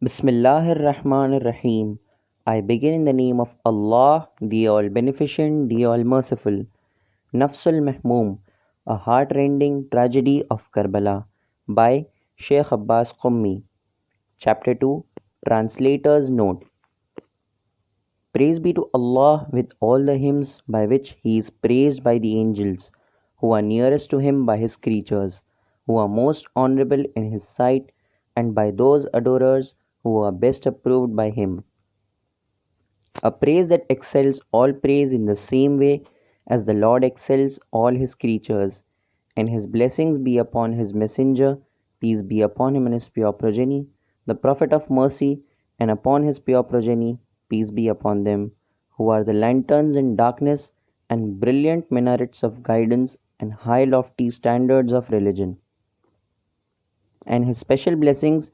Bismillahir Rahmanir Rahim. I begin in the name of Allah, the All Beneficent, the All Merciful. Nafsul Mahmoom, a heart-rending tragedy of Karbala, by Sheikh Abbas Qummi. Chapter 2, Translator's Note. Praise be to Allah with all the hymns by which He is praised by the angels, who are nearest to Him by His creatures, who are most honorable in His sight, and by those adorers who are best approved by Him. A praise that excels all praise in the same way as the Lord excels all His creatures, and His blessings be upon His messenger, peace be upon him and his pure progeny, the Prophet of mercy, and upon his pure progeny, peace be upon them, who are the lanterns in darkness and brilliant minarets of guidance and high lofty standards of religion, and his special blessings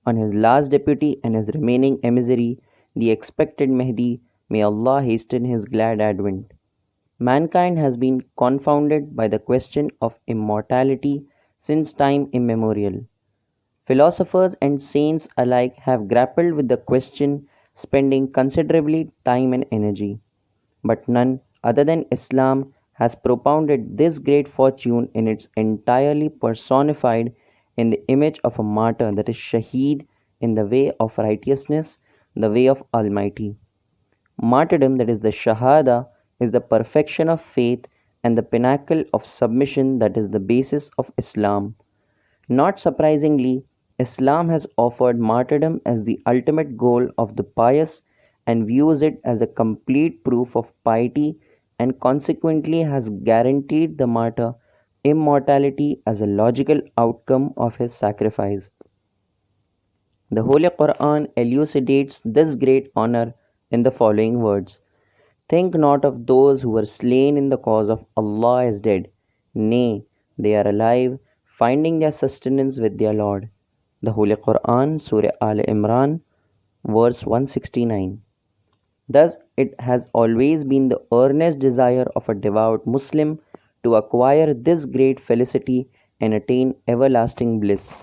on his last deputy and his remaining emissary, the expected Mahdi. May Allah hasten his glad advent. Mankind has been confounded by the question of immortality since time immemorial. Philosophers and saints alike have grappled with the question, spending considerably time and energy. But none other than Islam has propounded this great fortune in its entirely personified in the image of a martyr, that is Shaheed, in the way of righteousness, the way of Almighty. Martyrdom, that is the Shahada, is the perfection of faith and the pinnacle of submission, that is the basis of Islam. Not surprisingly, Islam has offered martyrdom as the ultimate goal of the pious and views it as a complete proof of piety, and consequently has guaranteed the martyr immortality as a logical outcome of his sacrifice. The Holy Quran elucidates this great honor in the following words: Think not of those who were slain in the cause of Allah as dead. Nay, they are alive, finding their sustenance with their Lord. The Holy Quran, Surah Al Imran, verse 169. Thus, it has always been the earnest desire of a devout Muslim to acquire this great felicity and attain everlasting bliss.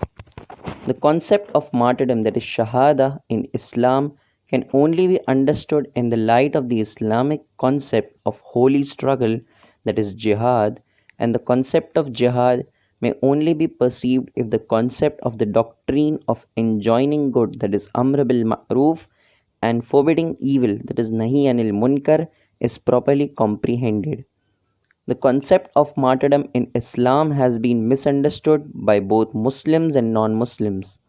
The concept of martyrdom, that is Shahada, in Islam can only be understood in the light of the Islamic concept of holy struggle, that is Jihad, and the concept of Jihad may only be perceived if the concept of the doctrine of enjoining good, that is Amr bil Ma'ruf, and forbidding evil, that is Nahi anil Munkar, is properly comprehended. The concept of martyrdom in Islam has been misunderstood by both Muslims and non Muslims.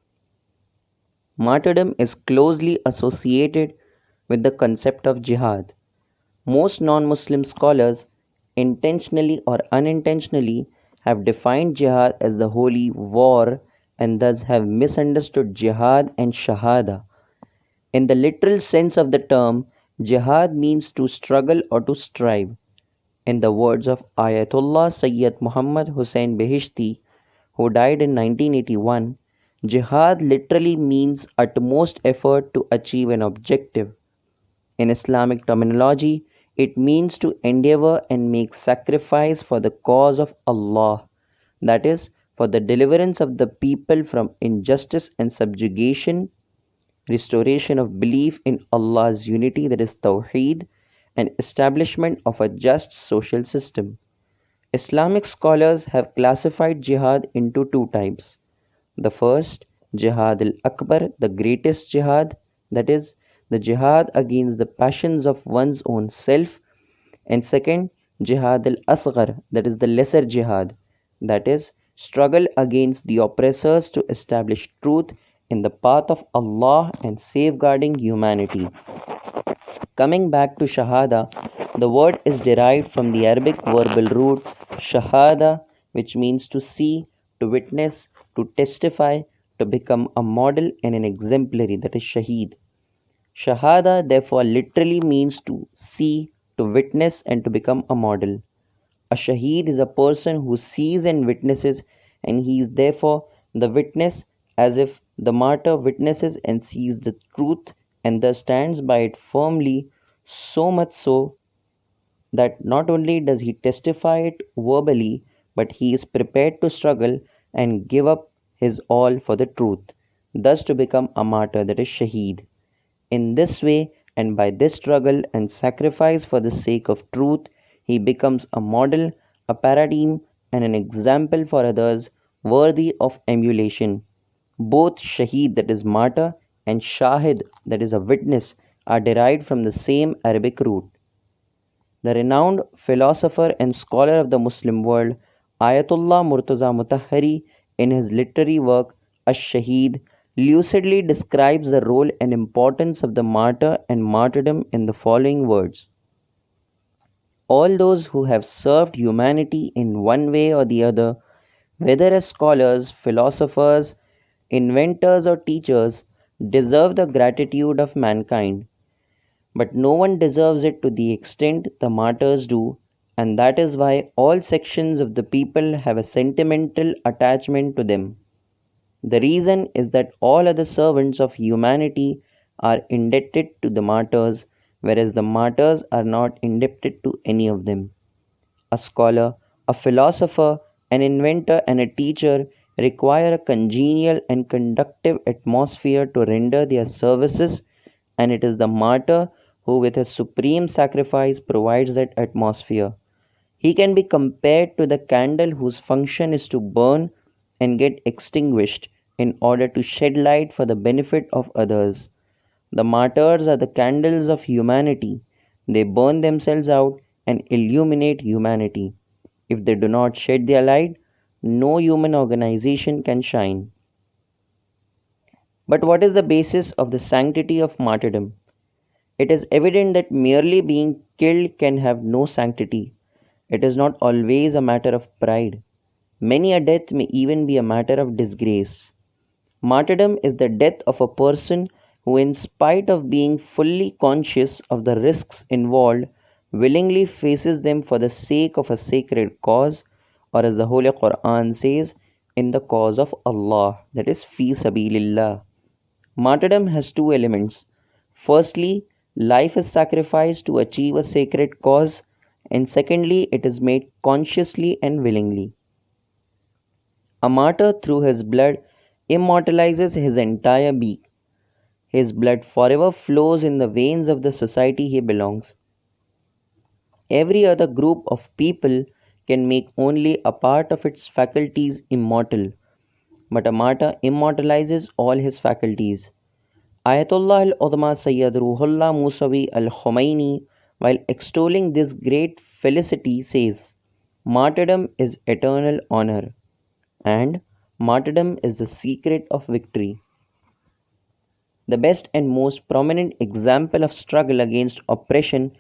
Martyrdom is closely associated with the concept of jihad. Most non Muslim scholars, intentionally or unintentionally, have defined jihad as the holy war and thus have misunderstood jihad and shahada. In the literal sense of the term, jihad means to struggle or to strive. In the words of Ayatollah Sayyid Muhammad Hussain Beheshti, who died in 1981, jihad literally means utmost effort to achieve an objective. In Islamic terminology, it means to endeavor and make sacrifice for the cause of Allah, that is, for the deliverance of the people from injustice and subjugation, restoration of belief in Allah's unity, that is Tawheed, and establishment of a just social system. Islamic scholars have classified jihad into two types. The first, Jihad al Akbar, the greatest jihad, that is, the jihad against the passions of one's own self, and second, Jihad al Asghar, that is, the lesser jihad, that is, struggle against the oppressors to establish truth in the path of Allah and safeguarding humanity. Coming back to Shahada, the word is derived from the Arabic verbal root Shahada, which means to see, to witness, to testify, to become a model and an exemplary, that is Shaheed. Shahada therefore literally means to see, to witness, and to become a model. A Shaheed is a person who sees and witnesses, and he is therefore the witness, as if the martyr witnesses and sees the truth and thus stands by it firmly, so much so that not only does he testify it verbally, but he is prepared to struggle and give up his all for the truth. thus to become a martyr, that is Shaheed. In this way, and by this struggle and sacrifice for the sake of truth, he becomes a model, a paradigm, and an example for others worthy of emulation. Both Shaheed, that is martyr, and Shahid, that is a witness, are derived from the same Arabic root. The renowned philosopher and scholar of the Muslim world, Ayatollah Murtaza Mutahhari, in his literary work Ash-Shaheed, lucidly describes the role and importance of the martyr and martyrdom in the following words: all those who have served humanity in one way or the other, whether as scholars, philosophers, inventors, or teachers, deserve the gratitude of mankind. But no one deserves it to the extent the martyrs do, and that is why all sections of the people have a sentimental attachment to them. The reason is that all other servants of humanity are indebted to the martyrs, whereas the martyrs are not indebted to any of them. A scholar, a philosopher, an inventor, and a teacher require a congenial and conductive atmosphere to render their services, and it is the martyr who, with his supreme sacrifice, provides that atmosphere. He can be compared to the candle whose function is to burn and get extinguished in order to shed light for the benefit of others. The martyrs are the candles of humanity. They burn themselves out and illuminate humanity. If they do not shed their light, no human organization can shine. But what is the basis of the sanctity of martyrdom? It is evident that merely being killed can have no sanctity. It is not always a matter of pride. Many a death may even be a matter of disgrace. Martyrdom is the death of a person who, in spite of being fully conscious of the risks involved, willingly faces them for the sake of a sacred cause, or as the Holy Quran says, in the cause of Allah, that is, fi sabilillah. Martyrdom has two elements. Firstly, life is sacrificed to achieve a sacred cause, and secondly, it is made consciously and willingly. A martyr, through his blood, immortalizes his entire being. His blood forever flows in the veins of the society he belongs. Every other group of people can make only a part of its faculties immortal, but a martyr immortalizes all his faculties. Ayatollah al-Udma Sayyid Ruhullah Musawi al-Khomeini, while extolling this great felicity, says, martyrdom is eternal honor, and martyrdom is the secret of victory. The best and most prominent example of struggle against oppression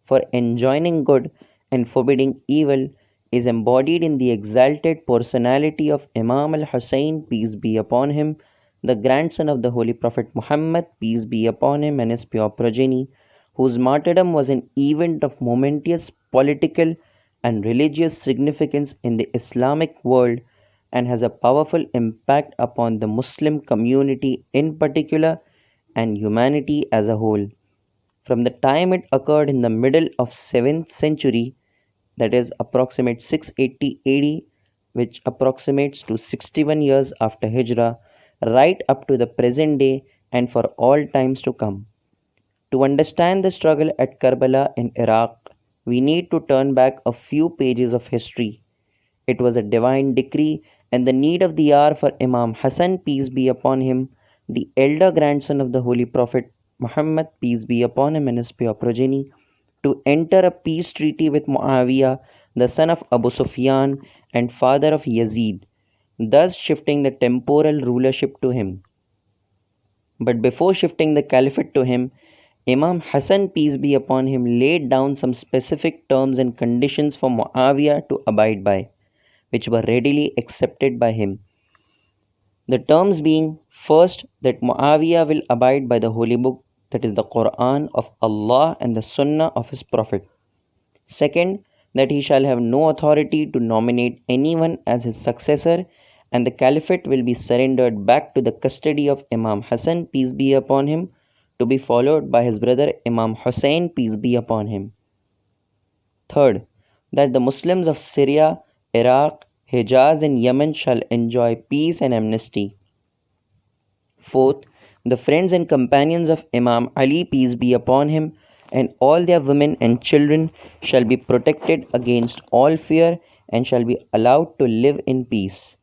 for enjoining good and forbidding evil is embodied in the exalted personality of Imam al Hussein, peace be upon him, the grandson of the Holy Prophet Muhammad, peace be upon him, and his pure progeny, whose martyrdom was an event of momentous political and religious significance in the Islamic world and has a powerful impact upon the Muslim community in particular and humanity as a whole. From the time it occurred in the middle of 7th century, that is approximate 680 AD, which approximates to 61 years after Hijrah, right up to the present day and for all times to come. To understand the struggle at Karbala in Iraq, we need to turn back a few pages of history. It was a divine decree and the need of the hour for Imam Hassan, peace be upon him, the elder grandson of the Holy Prophet Muhammad, peace be upon him, and his pure progeny, to enter a peace treaty with Muawiyah, the son of Abu Sufyan and father of Yazid, thus shifting the temporal rulership to him. But before shifting the caliphate to him, Imam Hassan, peace be upon him, laid down some specific terms and conditions for Muawiyah to abide by, which were readily accepted by him. The terms being, first, that Muawiyah will abide by the holy book, that is the Quran of Allah and the Sunnah of his Prophet. Second, that he shall have no authority to nominate anyone as his successor, and the caliphate will be surrendered back to the custody of Imam Hassan, peace be upon him, to be followed by his brother Imam Hussein, peace be upon him. Third, that the Muslims of Syria, Iraq, Hijaz, and Yemen shall enjoy peace and amnesty. Fourth, the friends and companions of Imam Ali, peace be upon him, and all their women and children shall be protected against all fear and shall be allowed to live in peace.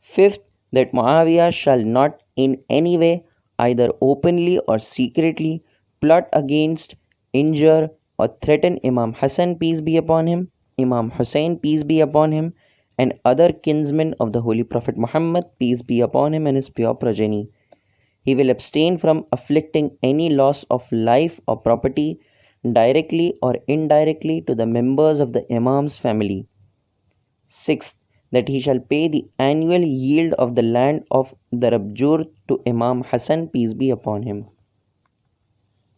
Fifth, that Muawiyah shall not in any way, either openly or secretly, plot against, injure, or threaten Imam Hassan, peace be upon him, Imam Hussein, peace be upon him, and other kinsmen of the Holy Prophet Muhammad, peace be upon him, and his pure progeny. He will abstain from afflicting any loss of life or property, directly or indirectly, to the members of the Imam's family. Sixth, that he shall pay the annual yield of the land of the Rabjur to Imam Hassan, peace be upon him.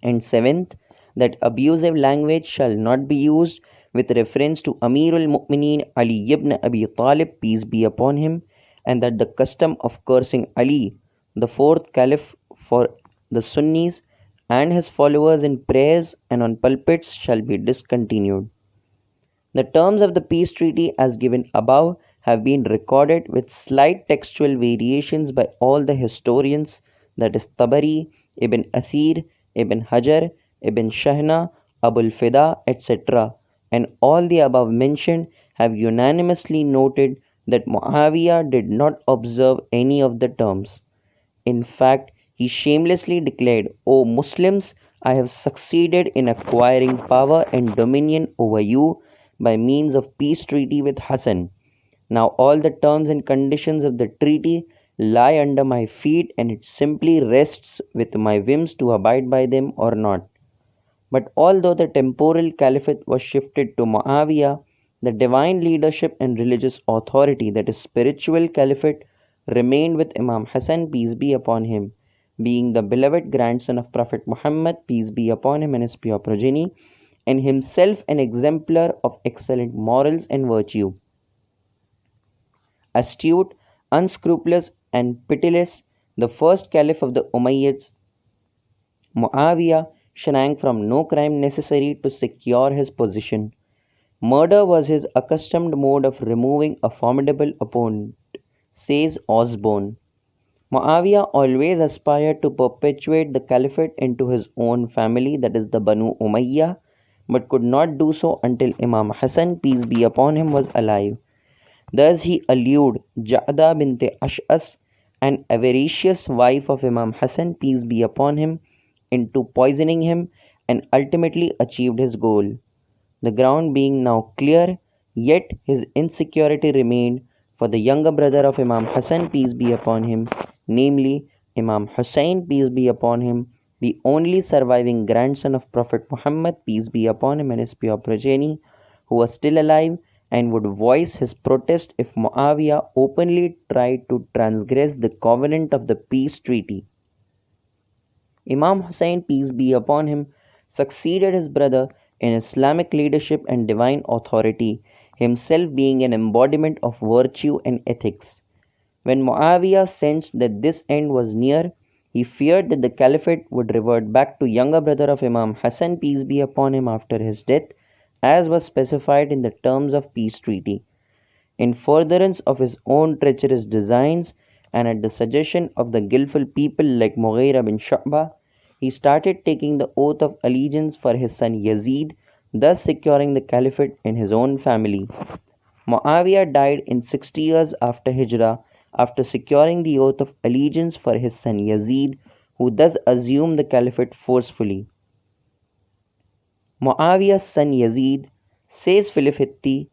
And seventh, that abusive language shall not be used with reference to Amirul Mu'mineen Ali ibn Abi Talib, peace be upon him, and that the custom of cursing Ali, the fourth caliph, for the Sunnis and his followers in prayers and on pulpits shall be discontinued. The terms of the peace treaty, as given above, have been recorded with slight textual variations by all the historians, that is, Tabari, Ibn Athir, Ibn Hajar, Ibn Shahna, Abul Fida, etc., and all the above mentioned have unanimously noted that Muawiyah did not observe any of the terms. In fact, he shamelessly declared, "O Muslims, I have succeeded in acquiring power and dominion over you by means of peace treaty with Hassan. Now all the terms and conditions of the treaty lie under my feet, and it simply rests with my whims to abide by them or not." But although the temporal caliphate was shifted to Muawiyah, the divine leadership and religious authority, that is spiritual caliphate, remained with Imam Hassan, peace be upon him, being the beloved grandson of Prophet Muhammad, peace be upon him, and his pure progeny, and himself an exemplar of excellent morals and virtue. Astute, unscrupulous, and pitiless, the first caliph of the Umayyads, Muawiyah, shrank from no crime necessary to secure his position. Murder was his accustomed mode of removing a formidable opponent, says Osborne. Muawiyah always aspired to perpetuate the caliphate into his own family, that is the Banu Umayyah, but could not do so until Imam Hassan, peace be upon him, was alive. Thus he allured Ja'da bint Ash'as, an avaricious wife of Imam Hassan, peace be upon him, into poisoning him, and ultimately achieved his goal. The ground being now clear, yet his insecurity remained for the younger brother of Imam Hassan, peace be upon him, namely Imam Hussein, peace be upon him, the only surviving grandson of Prophet Muhammad, peace be upon him, and his pure progeny, who was still alive and would voice his protest if Muawiyah openly tried to transgress the covenant of the peace treaty. Imam Hussein, peace be upon him, succeeded his brother in Islamic leadership and divine authority, himself being an embodiment of virtue and ethics. When Muawiyah sensed that this end was near, he feared that the caliphate would revert back to younger brother of Imam Hassan, peace be upon him, after his death, as was specified in the terms of peace treaty. In furtherance of his own treacherous designs, and at the suggestion of the guileful people like Mughira bin Shu'bah, he started taking the oath of allegiance for his son Yazid, thus securing the caliphate in his own family. Muawiyah died in 60 years after Hijrah, after securing the oath of allegiance for his son Yazid, who thus assumed the caliphate forcefully. Muawiyah's son Yazid, says Philip Hitti,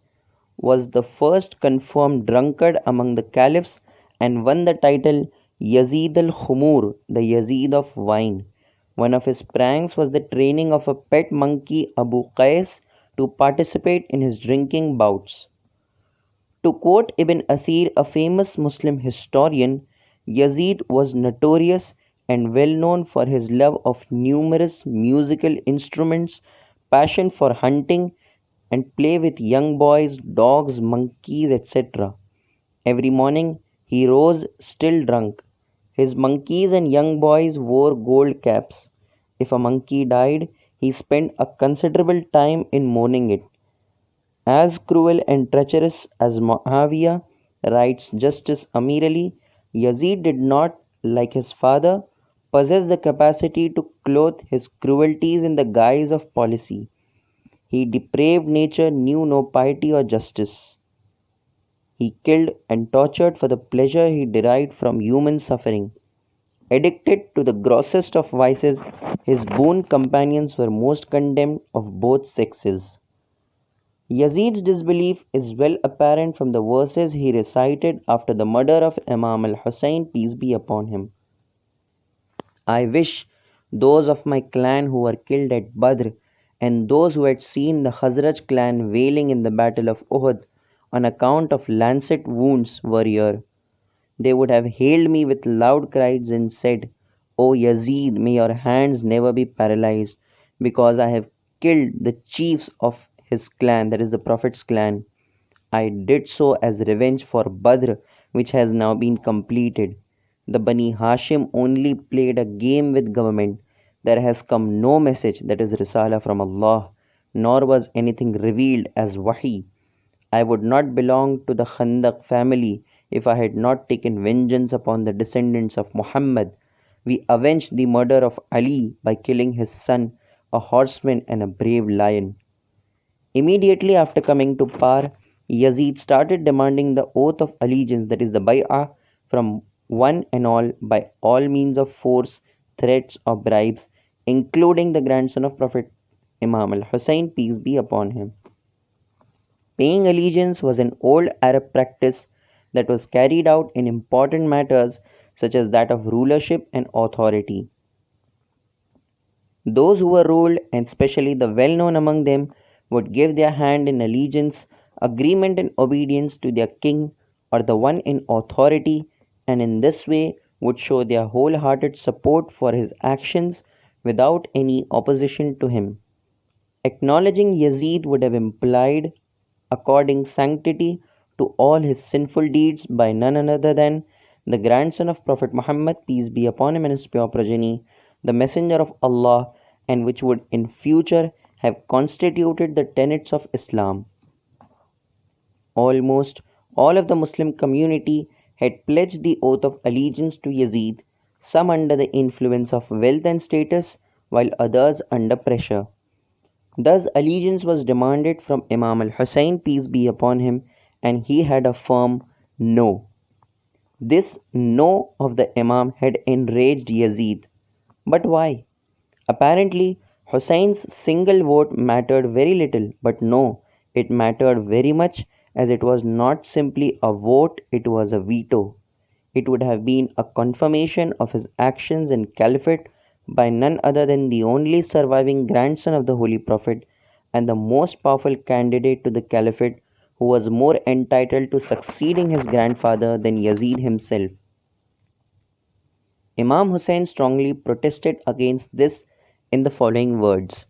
was the first confirmed drunkard among the caliphs and won the title Yazid al-Khumur, the Yazid of wine. One of his pranks was the training of a pet monkey, Abu Qais, to participate in his drinking bouts. To quote Ibn Athir, a famous Muslim historian, Yazid was notorious and well known for his love of numerous musical instruments, passion for hunting, and play with young boys, dogs, monkeys, etc. Every morning he rose still drunk. His monkeys and young boys wore gold caps. If a monkey died, he spent a considerable time in mourning it. As cruel and treacherous as Muawiyah, writes Justice Amir Ali, Yazid did not like his father, possessed the capacity to clothe his cruelties in the guise of policy. He depraved nature knew no piety or justice. He killed and tortured for the pleasure he derived from human suffering. Addicted to the grossest of vices, his boon companions were most condemned of both sexes. Yazid's disbelief is well apparent from the verses he recited after the murder of Imam al Hussein, peace be upon him. I wish those of my clan who were killed at Badr and those who had seen the Khazraj clan wailing in the battle of Uhud on account of lancet wounds were here. They would have hailed me with loud cries and said, O Yazid, may your hands never be paralyzed, because I have killed the chiefs of his clan, that is the Prophet's clan. I did so as revenge for Badr, which has now been completed. The Bani Hashim only played a game with government. There has come no message, that is Risala from Allah, nor was anything revealed as Wahi. I would not belong to the Khandaq family if I had not taken vengeance upon the descendants of Muhammad. We avenged the murder of Ali by killing his son, a horseman and a brave lion. Immediately after coming to power, Yazid started demanding the oath of allegiance, that is the bay'ah, from one and all by all means of force, threats, or bribes, including the grandson of Prophet Imam al Hussein, peace be upon him. Paying allegiance was an old Arab practice that was carried out in important matters such as that of rulership and authority. Those who were ruled, and especially the well known among them, would give their hand in allegiance, agreement, and obedience to their king or the one in authority, and in this way would show their wholehearted support for his actions without any opposition to him. Acknowledging Yazid would have implied according sanctity to all his sinful deeds by none other than the grandson of Prophet Muhammad, peace be upon him, and his pure progeny, the messenger of Allah, and which would in future have constituted the tenets of Islam. Almost all of the Muslim community had pledged the oath of allegiance to Yazid, some under the influence of wealth and status, while others under pressure. Thus, allegiance was demanded from Imam al Hussein, peace be upon him, and he had a firm no. This no of the Imam had enraged Yazid. But why? Apparently, Hussein's single vote mattered very little, but no, it mattered very much, as it was not simply a vote, it was a veto. It would have been a confirmation of his actions in caliphate by none other than the only surviving grandson of the Holy Prophet and the most powerful candidate to the caliphate, who was more entitled to succeeding his grandfather than Yazid himself. Imam Hussein strongly protested against this in the following words: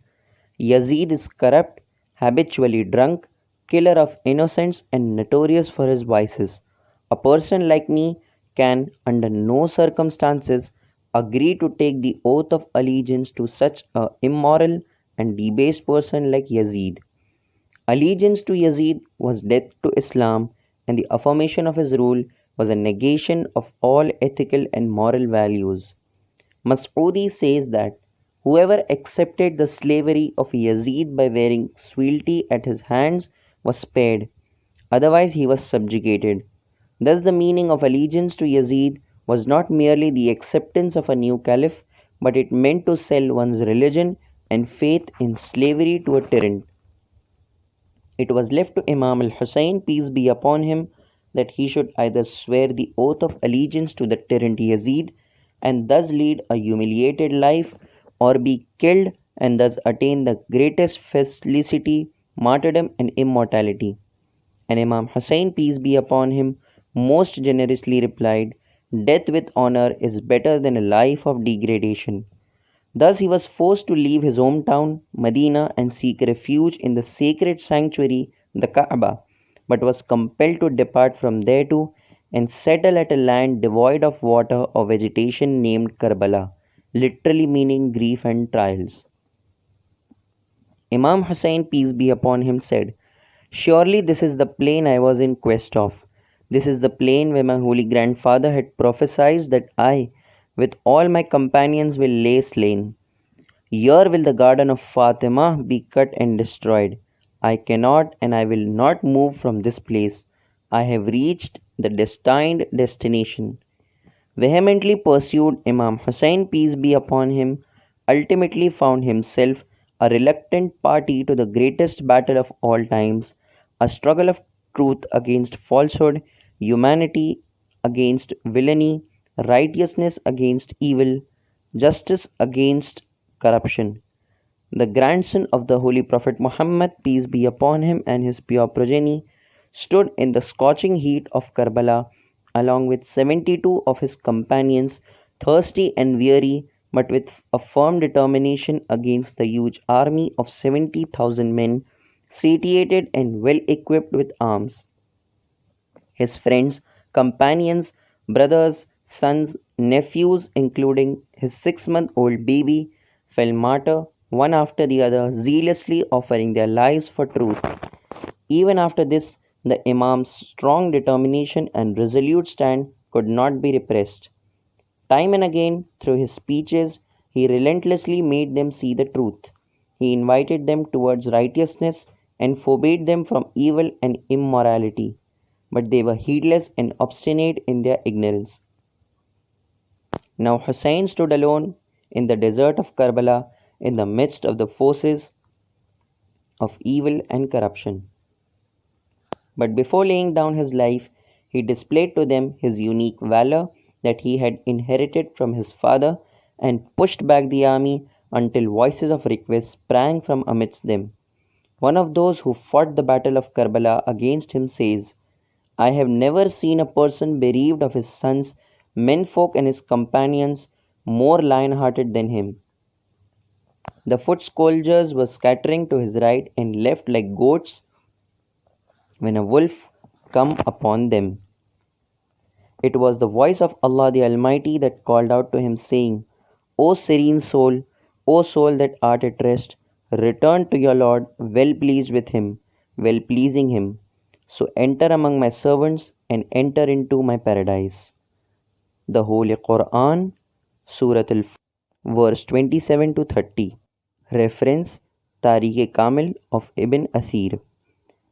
Yazid is corrupt, habitually drunk, killer of innocents, and notorious for his vices. A person like me can, under no circumstances, agree to take the oath of allegiance to such a immoral and debased person like Yazid. Allegiance to Yazid was death to Islam, and the affirmation of his rule was a negation of all ethical and moral values. Mas'udi says that whoever accepted the slavery of Yazid by wearing fealty at his hands was spared, otherwise he was subjugated. Thus, the meaning of allegiance to Yazid was not merely the acceptance of a new caliph, but it meant to sell one's religion and faith in slavery to a tyrant. It was left to Imam al Hussein, peace be upon him, that he should either swear the oath of allegiance to the tyrant Yazid and thus lead a humiliated life, or be killed and thus attain the greatest felicity, martyrdom, and immortality. And Imam Hussein, peace be upon him, most generously replied, Death with honor is better than a life of degradation. Thus he was forced to leave his hometown, Medina, and seek refuge in the sacred sanctuary, the Kaaba, but was compelled to depart from there too and settle at a land devoid of water or vegetation named Karbala, literally meaning grief and trials. Imam Hussein, peace be upon him, said, Surely this is the plain I was in quest of. This is the plain where my holy grandfather had prophesied that I, with all my companions will lay slain. Here will the garden of Fatima be cut and destroyed. I cannot and I will not move from this place. I have reached the destined destination. Vehemently pursued, Imam Hussain, peace be upon him, ultimately found himself a reluctant party to the greatest battle of all times, a struggle of truth against falsehood, humanity against villainy, righteousness against evil, justice against corruption. The grandson of the Holy Prophet Muhammad, peace be upon him, and his pure progeny, stood in the scorching heat of Karbala along with 72 of his companions, thirsty and weary, but with a firm determination against the huge army of 70,000 men, satiated and well equipped with arms. His friends, companions, brothers, sons, nephews, including his 6 month old baby, fell martyr one after the other, zealously offering their lives for truth. Even after this, the Imam's strong determination and resolute stand could not be repressed. Time and again, through his speeches, he relentlessly made them see the truth. He invited them towards righteousness and forbade them from evil and immorality. But they were heedless and obstinate in their ignorance. Now Hussein stood alone in the desert of Karbala in the midst of the forces of evil and corruption. But before laying down his life, he displayed to them his unique valor that he had inherited from his father and pushed back the army until voices of request sprang from amidst them. One of those who fought the battle of Karbala against him says, I have never seen a person bereaved of his sons, menfolk, and his companions more lion hearted than him. The foot soldiers were scattering to his right and left like goats when a wolf come upon them. It was the voice of Allah the Almighty that called out to him, saying, O serene soul, O soul that art at rest, return to your Lord, well pleased with him, well pleasing him. So enter among my servants and enter into my paradise. The Holy Quran, Surah Al verse 27 to 30. Reference Tariq Kamil of Ibn Asir.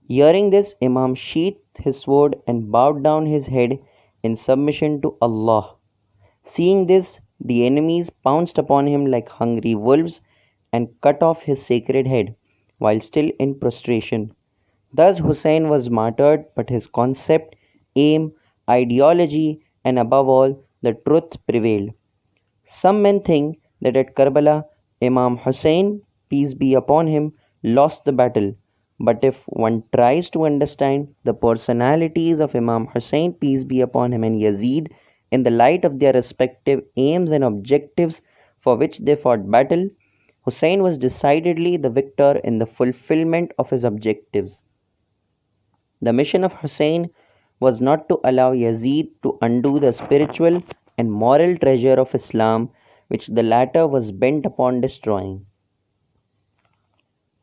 Hearing this, Imam sheathed his sword and bowed down his head in submission to Allah. Seeing this, the enemies pounced upon him like hungry wolves and cut off his sacred head while still in prostration. Thus Hussein was martyred, but his concept, aim, ideology, and above all, the truth prevailed. Some men think that at Karbala, Imam Hussein, peace be upon him, lost the battle. But if one tries to understand the personalities of Imam Hussein, peace be upon him, and Yazid in the light of their respective aims and objectives for which they fought battle, Hussein was decidedly the victor in the fulfillment of his objectives. The mission of Hussein was not to allow Yazid to undo the spiritual and moral treasure of Islam which the latter was bent upon destroying.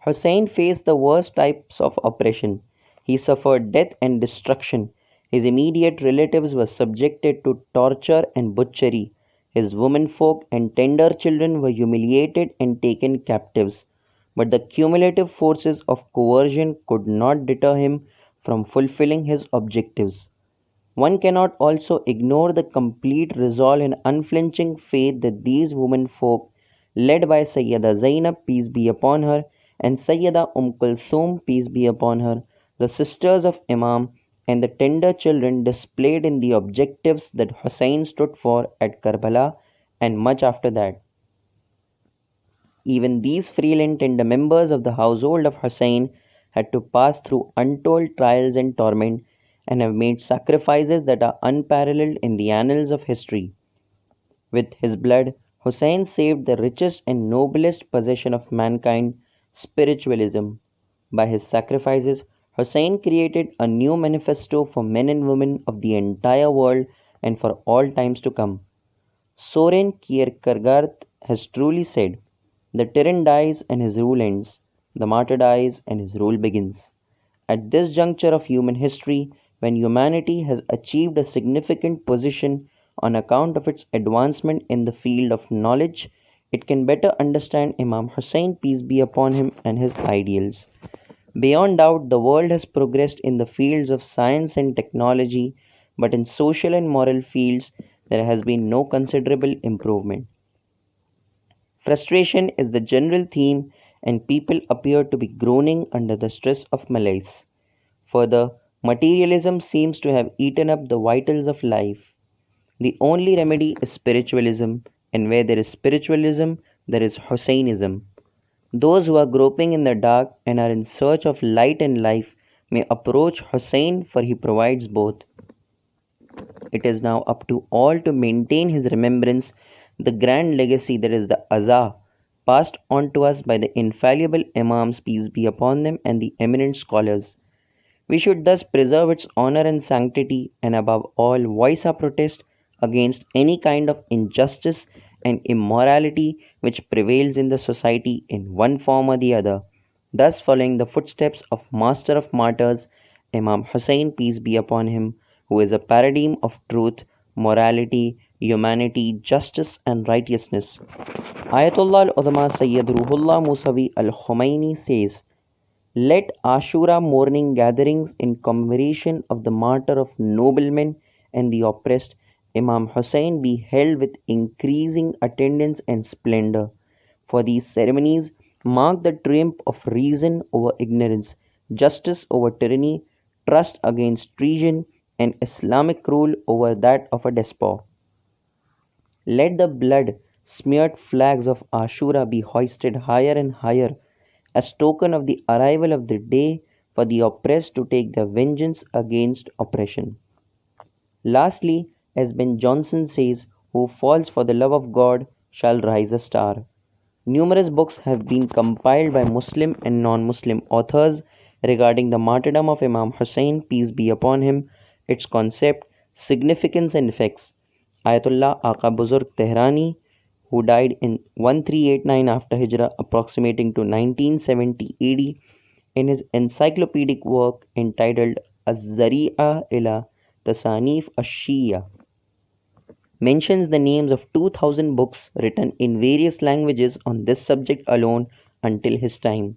Hussein faced the worst types of oppression. He suffered death and destruction. His immediate relatives were subjected to torture and butchery. His womenfolk and tender children were humiliated and taken captives. But the cumulative forces of coercion could not deter him from fulfilling his objectives. One cannot also ignore the complete resolve and unflinching faith that these womenfolk, led by Sayyida Zainab, peace be upon her, and Sayyida Kulthum, peace be upon her, the sisters of Imam, and the tender children displayed in the objectives that Hussein stood for at Karbala and much after that. Even these frail and tender members of the household of Hussein had to pass through untold trials and torment and have made sacrifices that are unparalleled in the annals of history. With his blood, Hussein saved the richest and noblest possession of mankind, spiritualism. By his sacrifices, Hussein created a new manifesto for men and women of the entire world and for all times to come. Soren Kierkegaard has truly said, the tyrant dies and his rule ends, the martyr dies and his rule begins. At this juncture of human history, when humanity has achieved a significant position On account of its advancement in the field of knowledge, it can better understand Imam Hussein, peace be upon him, and his ideals. Beyond doubt, the world has progressed in the fields of science and technology, but in social and moral fields, there has been no considerable improvement. Frustration is the general theme, and people appear to be groaning under the stress of malaise. Further, materialism seems to have eaten up the vitals of life. The only remedy is spiritualism, and where there is spiritualism, there is Husseinism. Those who are groping in the dark and are in search of light and life may approach Hussein, for he provides both. It is now up to all to maintain his remembrance, the grand legacy that is the Azah, passed on to us by the infallible Imams, peace be upon them, and the eminent scholars. We should thus preserve its honor and sanctity, and above all, voice our protest against any kind of injustice and immorality which prevails in the society in one form or the other, thus following the footsteps of Master of Martyrs, Imam Hussein, peace be upon him, who is a paradigm of truth, morality, humanity, justice, and righteousness. Ayatollah al-Udama Sayyid Ruhullah Musawi al-Khomeini says, let Ashura mourning gatherings in commemoration of the martyr of noblemen and the oppressed, Imam Hussein, be held with increasing attendance and splendor, for these ceremonies mark the triumph of reason over ignorance, justice over tyranny, trust against treason, and Islamic rule over that of a despot. Let the blood smeared flags of Ashura be hoisted higher and higher as token of the arrival of the day for the oppressed to take their vengeance against oppression. Lastly, as Ben Jonson says, who falls for the love of God shall rise a star. Numerous books have been compiled by Muslim and non-Muslim authors regarding the martyrdom of Imam Hussein, peace be upon him, its concept, significance and effects. Ayatollah Aqa Buzurg Tehrani, who died in 1389 after Hijrah, approximating to 1970 AD, in his encyclopedic work entitled Az-Zari'a ila Tasanif Ash-Shia, mentions the names of 2000 books written in various languages on this subject alone until his time.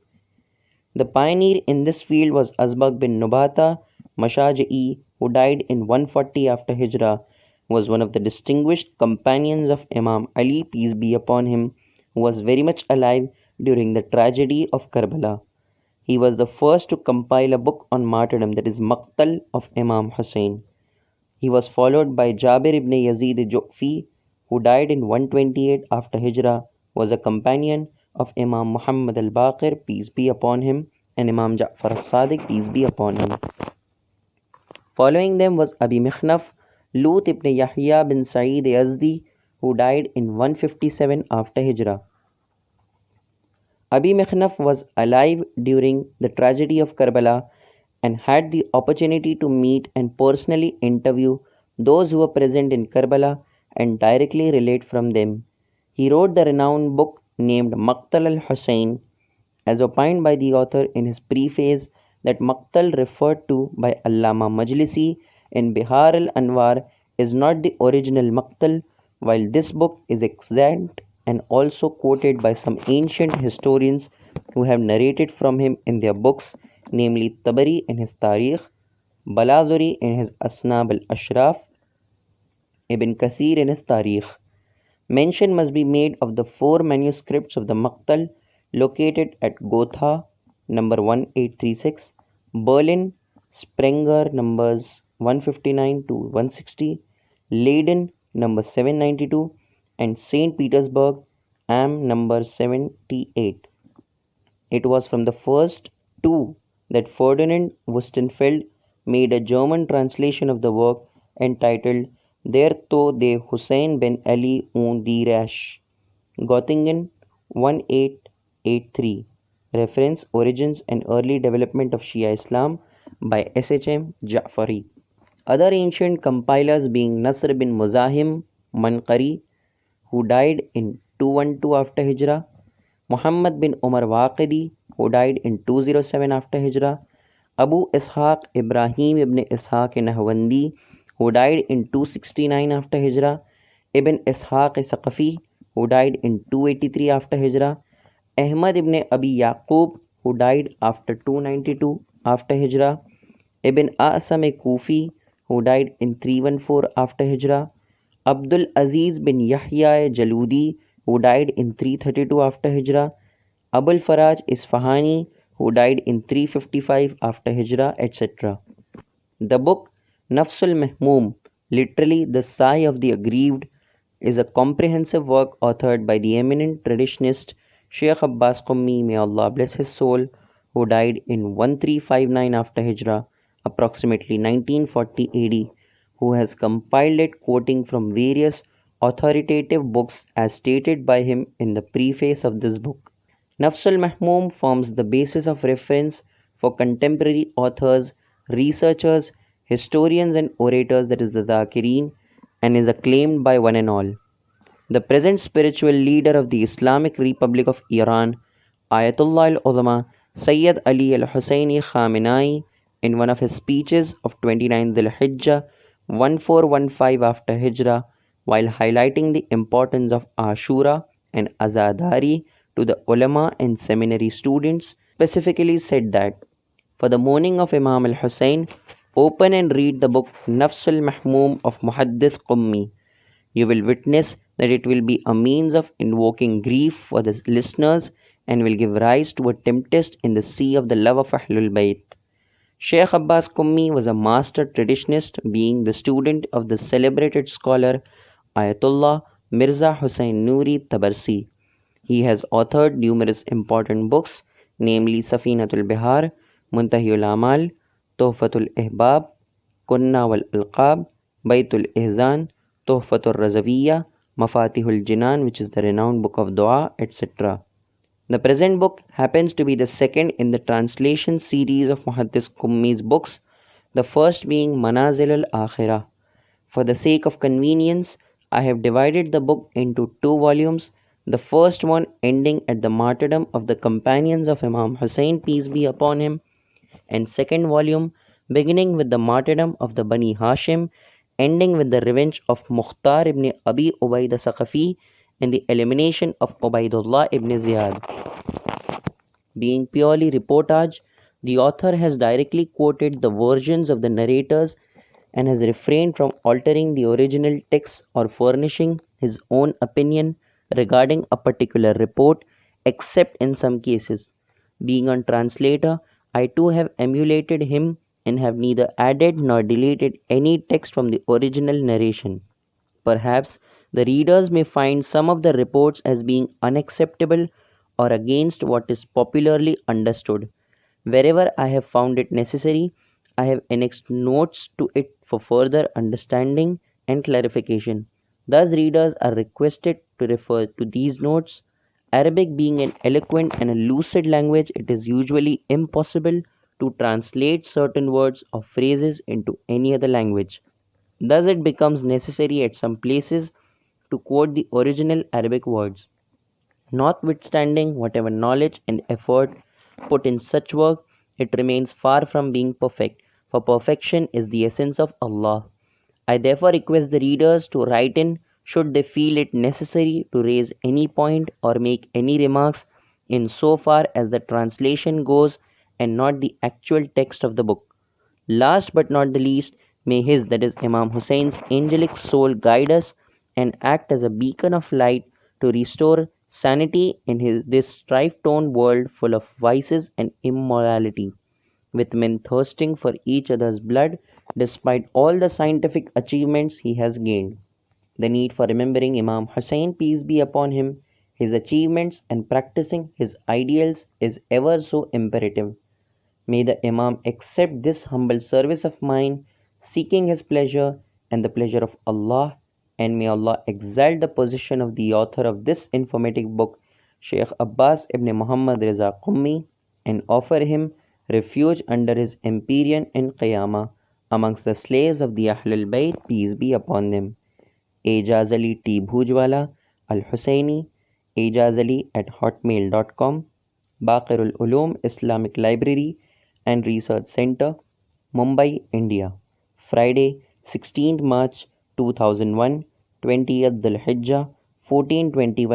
The pioneer in this field was Asbaq bin Nubata Mashaji'i, who died in 140 after Hijrah, was one of the distinguished companions of Imam Ali, peace be upon him, who was very much alive during the tragedy of Karbala. He was the first to compile a book on martyrdom, that is Maqtal of Imam Hussein. He was followed by Jabir ibn Yazid Ju'fi, who died in 128 after Hijrah, was a companion of Imam Muhammad al-Baqir, peace be upon him, and Imam Ja'far al-Sadiq, peace be upon him. Following them was Abi Mikhnaf, Lut ibn Yahya bin Sa'id Yazdi, who died in 157 after Hijrah. Abi Mikhnaf was alive during the tragedy of Karbala and had the opportunity to meet and personally interview those who were present in Karbala and directly relate from them. He wrote the renowned book named Maqtal al-Hussein, as opined by the author in his preface that Maqtal referred to by Allama Majlisi in Bihar al-Anwar is not the original Maqtal, while this book is extant and also quoted by some ancient historians who have narrated from him in their books, namely Tabari in his Tarikh, Balazuri in his Asnab al-Ashraf, Ibn Kathir in his Tarikh. Mention must be made of the 4 manuscripts of the Maqtal located at Gotha, number 1836, Berlin, Sprenger, numbers 159 to 160, Leiden, number 792, and St. Petersburg, Am, number 78. It was from the first two that Ferdinand Wustenfeld made a German translation of the work entitled Der Tod de Hussein ben Ali und die Rache, Göttingen 1883. Reference, Origins and Early Development of Shia Islam by S.H.M. Ja'fari. Other ancient compilers being Nasr bin Muzahim Manqari, who died in 212 after Hijrah, Muhammad bin Umar Waqidi, who died in 207 after Hijrah, Abu Ishaq Ibrahim ibn Ishaq Nahwandi, who died in 269 after Hijrah, Ibn Ishaq Saqafi, who died in 283 after Hijrah, Ahmad ibn Abi Yaqub, who died after 292 after Hijrah, Ibn Asam Kufi, who died in 314 after Hijrah, Abdul Aziz bin Yahya Jaludi, who died in 332 after Hijrah, Abul Faraj Isfahani, who died in 355 after Hijrah, etc. The book Nafsul Mahmoom, literally the sigh of the aggrieved, is a comprehensive work authored by the eminent traditionist Sheikh Abbas Qummi, may Allah bless his soul, who died in 1359 after Hijrah, approximately 1940 AD, who has compiled it quoting from various authoritative books as stated by him in the preface of this book. Nafsul Mahmoom forms the basis of reference for contemporary authors, researchers, historians, and orators, that is, the Zakireen, and is acclaimed by one and all. The present spiritual leader of the Islamic Republic of Iran, Ayatollah al-Ulama Sayyid Ali al-Husseini Khamenei, in one of his speeches of 29 Dhul Hijjah 1415 after Hijrah, while highlighting the importance of Ashura and Azadari to the ulama and seminary students, specifically said that for the mourning of Imam al-Hussein, open and read the book Nafs al-Mahmoom of Muhaddith Qummi. You will witness that it will be a means of invoking grief for the listeners and will give rise to a tempest in the sea of the love of Ahlul Bayt. Sheikh Abbas Qummi was a master traditionist, being the student of the celebrated scholar Ayatollah Mirza Hussain Nuri Tabarsi. He has authored numerous important books, namely Safinatul Bihar, Muntahiyul Amal, Tuhfatul Ihbab, Kunna wal Alqab, Baytul Ihzan, Tuhfatul Razawiyya, Mafatihul Jinan, which is the renowned book of Dua, etc. The present book happens to be the second in the translation series of Muhaddis Qummi's books, the first being Manazil al-Akhirah. For the sake of convenience, I have divided the book into two volumes, the first one ending at the martyrdom of the companions of Imam Hussein, peace be upon him, and second volume beginning with the martyrdom of the Bani Hashim, ending with the revenge of Mukhtar ibn Abi Ubaid Saqafi and the elimination of Ubaidullah ibn Ziyad. Being purely reportage, the author has directly quoted the versions of the narrators and has refrained from altering the original text or furnishing his own opinion regarding a particular report, except in some cases. Being a translator, I too have emulated him and have neither added nor deleted any text from the original narration. Perhaps the readers may find some of the reports as being unacceptable or against what is popularly understood. Wherever I have found it necessary, I have annexed notes to it for further understanding and clarification. Thus, readers are requested to refer to these notes. Arabic being an eloquent and a lucid language, it is usually impossible to translate certain words or phrases into any other language. Thus, it becomes necessary at some places to quote the original Arabic words. Notwithstanding whatever knowledge and effort put in such work, it remains far from being perfect, for perfection is the essence of Allah. I therefore request the readers to write in should they feel it necessary to raise any point or make any remarks in so far as the translation goes and not the actual text of the book. Last but not the least, may his, that is Imam Hussein's angelic soul guide us and act as a beacon of light to restore sanity in this strife-torn world full of vices and immorality, with men thirsting for each other's blood despite all the scientific achievements he has gained. The need for remembering Imam Hussein, peace be upon him, his achievements, and practicing his ideals is ever so imperative. May the Imam accept this humble service of mine, seeking his pleasure and the pleasure of Allah, and may Allah exalt the position of the author of this informative book, Sheikh Abbas ibn Muhammad Reza Qummi, and offer him refuge under his empyrean in Qiyamah amongst the slaves of the Ahlul Bayt, peace be upon them. Ejaz Ali T. Bhujwala Al Husseini, ejazali at hotmail.com, Baqirul Ulum Islamic Library and Research Center, Mumbai, India. Friday, 16th March 2001, 20th Dhul Hijjah 1421